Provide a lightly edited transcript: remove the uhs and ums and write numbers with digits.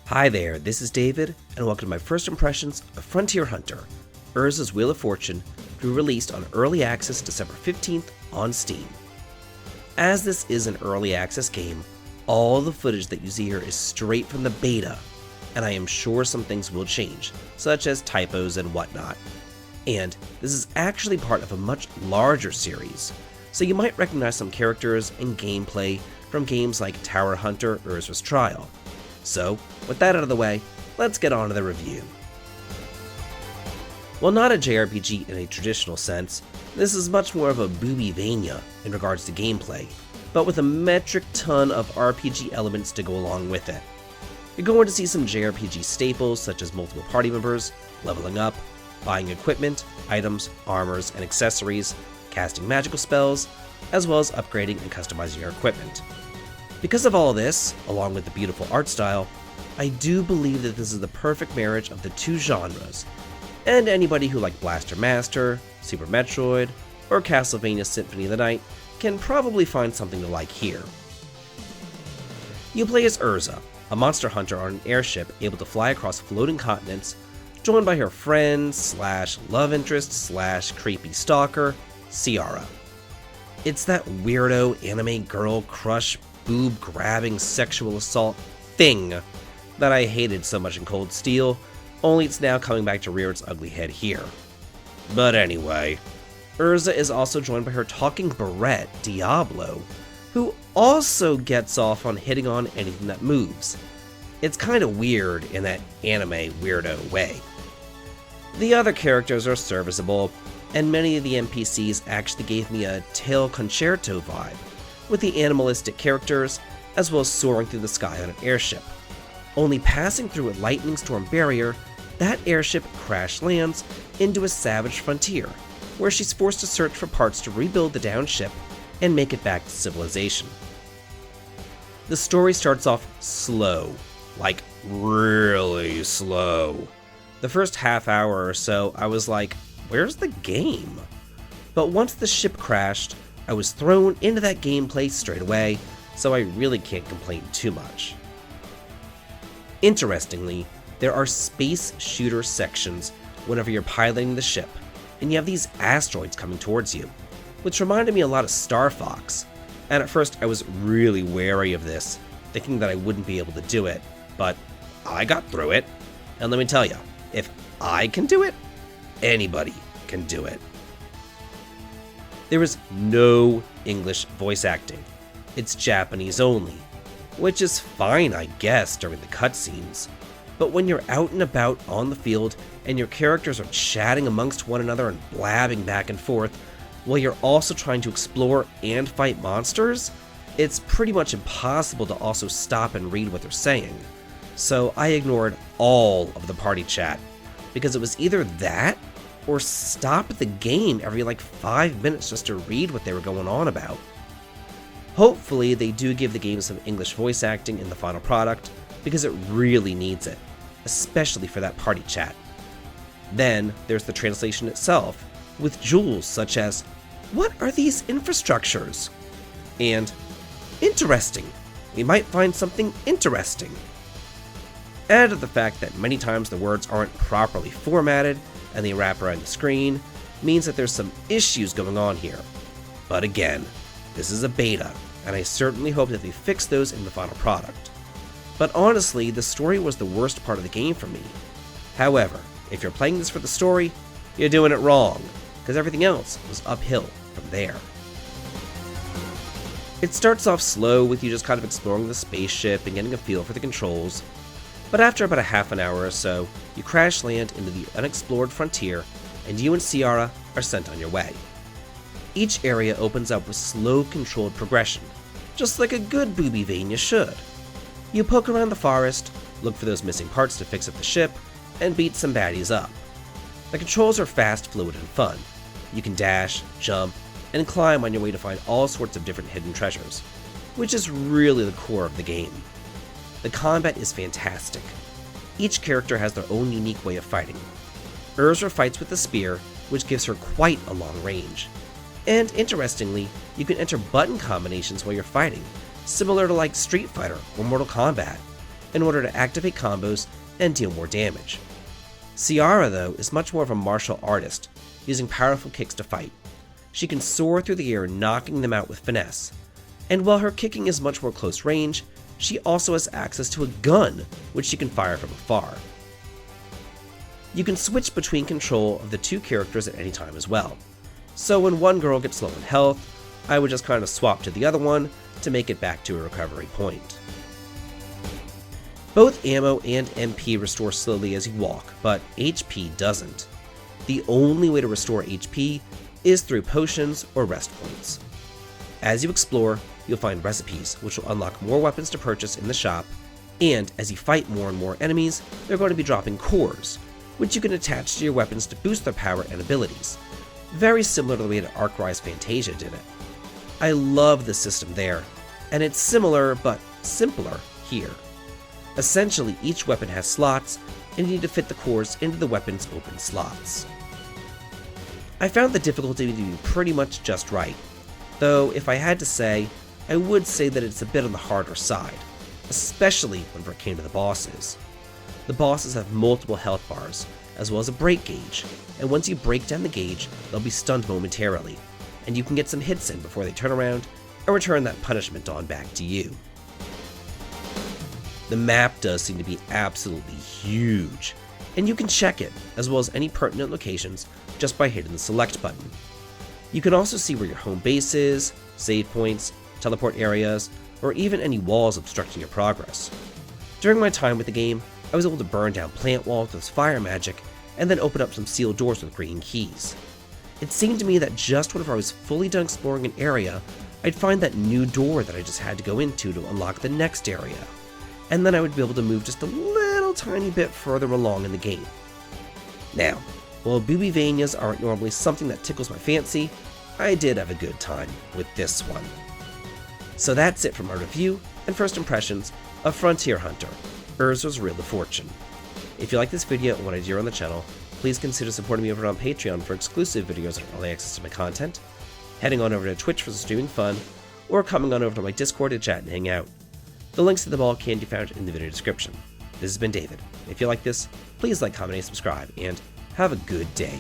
Hi there, this is David, and welcome to my first impressions of Frontier Hunter, Erza's Wheel of Fortune, to be released on Early Access December 15th on Steam. As this is an Early Access game, all the footage that you see here is straight from the beta, and I am sure some things will change, such as typos and whatnot. And this is actually part of a much larger series, so you might recognize some characters and gameplay from games like Tower Hunter Erza's Trial. So, with that out of the way, let's get on to the review. While not a JRPG in a traditional sense, this is much more of a Boobievania in regards to gameplay, but with a metric ton of RPG elements to go along with it. You're going to see some JRPG staples such as multiple party members, leveling up, buying equipment, items, armors, and accessories, casting magical spells, as well as upgrading and customizing your equipment. Because of all this, along with the beautiful art style, I do believe that this is the perfect marriage of the two genres, and anybody who liked Blaster Master, Super Metroid, or Castlevania Symphony of the Night can probably find something to like here. You play as Erza, a monster hunter on an airship able to fly across floating continents, joined by her friend / love interest / creepy stalker, Ciara. It's that weirdo anime girl crush boob-grabbing sexual assault thing that I hated so much in Cold Steel, only it's now coming back to rear its ugly head here. But anyway, Erza is also joined by her talking barrette, Diablo, who also gets off on hitting on anything that moves. It's kinda weird in that anime weirdo way. The other characters are serviceable, and many of the NPCs actually gave me a Tail Concerto vibe, with the animalistic characters, as well as soaring through the sky on an airship. Only passing through a lightning storm barrier, that airship crash lands into a savage frontier, where she's forced to search for parts to rebuild the downed ship and make it back to civilization. The story starts off slow, like really slow. The first half hour or so, I was like, where's the game? But once the ship crashed, I was thrown into that gameplay straight away, so I really can't complain too much. Interestingly, there are space shooter sections whenever you're piloting the ship, and you have these asteroids coming towards you, which reminded me a lot of Star Fox, and at first I was really wary of this, thinking that I wouldn't be able to do it, but I got through it, and let me tell you, if I can do it, anybody can do it. There is no English voice acting. It's Japanese only, which is fine, I guess, during the cutscenes. But when you're out and about on the field and your characters are chatting amongst one another and blabbing back and forth, while you're also trying to explore and fight monsters, it's pretty much impossible to also stop and read what they're saying. So I ignored all of the party chat, because it was either that or stop the game every 5 minutes just to read what they were going on about. Hopefully they do give the game some English voice acting in the final product, because it really needs it, especially for that party chat. Then there's the translation itself, with jewels such as, "What are these infrastructures?" and "Interesting, we might find something interesting." Add to the fact that many times the words aren't properly formatted and they wrap around the screen, means that there's some issues going on here. But again, this is a beta, and I certainly hope that they fix those in the final product. But honestly, the story was the worst part of the game for me. However, if you're playing this for the story, you're doing it wrong, because everything else was uphill from there. It starts off slow with you just kind of exploring the spaceship and getting a feel for the controls, but after about a half an hour or so, you crash land into the unexplored frontier, and you and Ciara are sent on your way. Each area opens up with slow, controlled progression, just like a good Boobievania should. You poke around the forest, look for those missing parts to fix up the ship, and beat some baddies up. The controls are fast, fluid, and fun. You can dash, jump, and climb on your way to find all sorts of different hidden treasures, which is really the core of the game. The combat is fantastic. Each character has their own unique way of fighting. Erza fights with a spear, which gives her quite a long range. And interestingly, you can enter button combinations while you're fighting, similar to Street Fighter or Mortal Kombat. in order to activate combos and deal more damage. Ciara, though, is much more of a martial artist, using powerful kicks to fight. She can soar through the air, knocking them out with finesse. And while her kicking is much more close range, she also has access to a gun, which she can fire from afar. You can switch between control of the two characters at any time as well. So when one girl gets low in health, I would just kind of swap to the other one to make it back to a recovery point. Both ammo and MP restore slowly as you walk, but HP doesn't. The only way to restore HP is through potions or rest points. As you explore, you'll find recipes, which will unlock more weapons to purchase in the shop, and as you fight more and more enemies, they're going to be dropping cores, which you can attach to your weapons to boost their power and abilities. Very similar to the way that Arcrise Fantasia did it. I love the system there, and it's similar but simpler here. Essentially, each weapon has slots, and you need to fit the cores into the weapon's open slots. I found the difficulty to be pretty much just right, though if I had to say, I would say that it's a bit on the harder side, especially whenever it came to the bosses. The bosses have multiple health bars, as well as a break gauge, and once you break down the gauge, they'll be stunned momentarily, and you can get some hits in before they turn around and return that punishment on back to you. The map does seem to be absolutely huge, and you can check it, as well as any pertinent locations, just by hitting the select button. You can also see where your home base is, save points, teleport areas, or even any walls obstructing your progress. During my time with the game, I was able to burn down plant walls with fire magic, and then open up some sealed doors with green keys. It seemed to me that just whenever I was fully done exploring an area, I'd find that new door that I just had to go into to unlock the next area, and then I would be able to move just a little tiny bit further along in the game. Now, while Boobievanias aren't normally something that tickles my fancy, I did have a good time with this one. So that's it for my review and first impressions of Frontier Hunter, Erza's Reel of Fortune. If you like this video and want to hear on the channel, please consider supporting me over on Patreon for exclusive videos and early access to my content, heading on over to Twitch for some streaming fun, or coming on over to my Discord to chat and hang out. The links to them all can be found in the video description. This has been David. If you like this, please like, comment, and subscribe, and have a good day.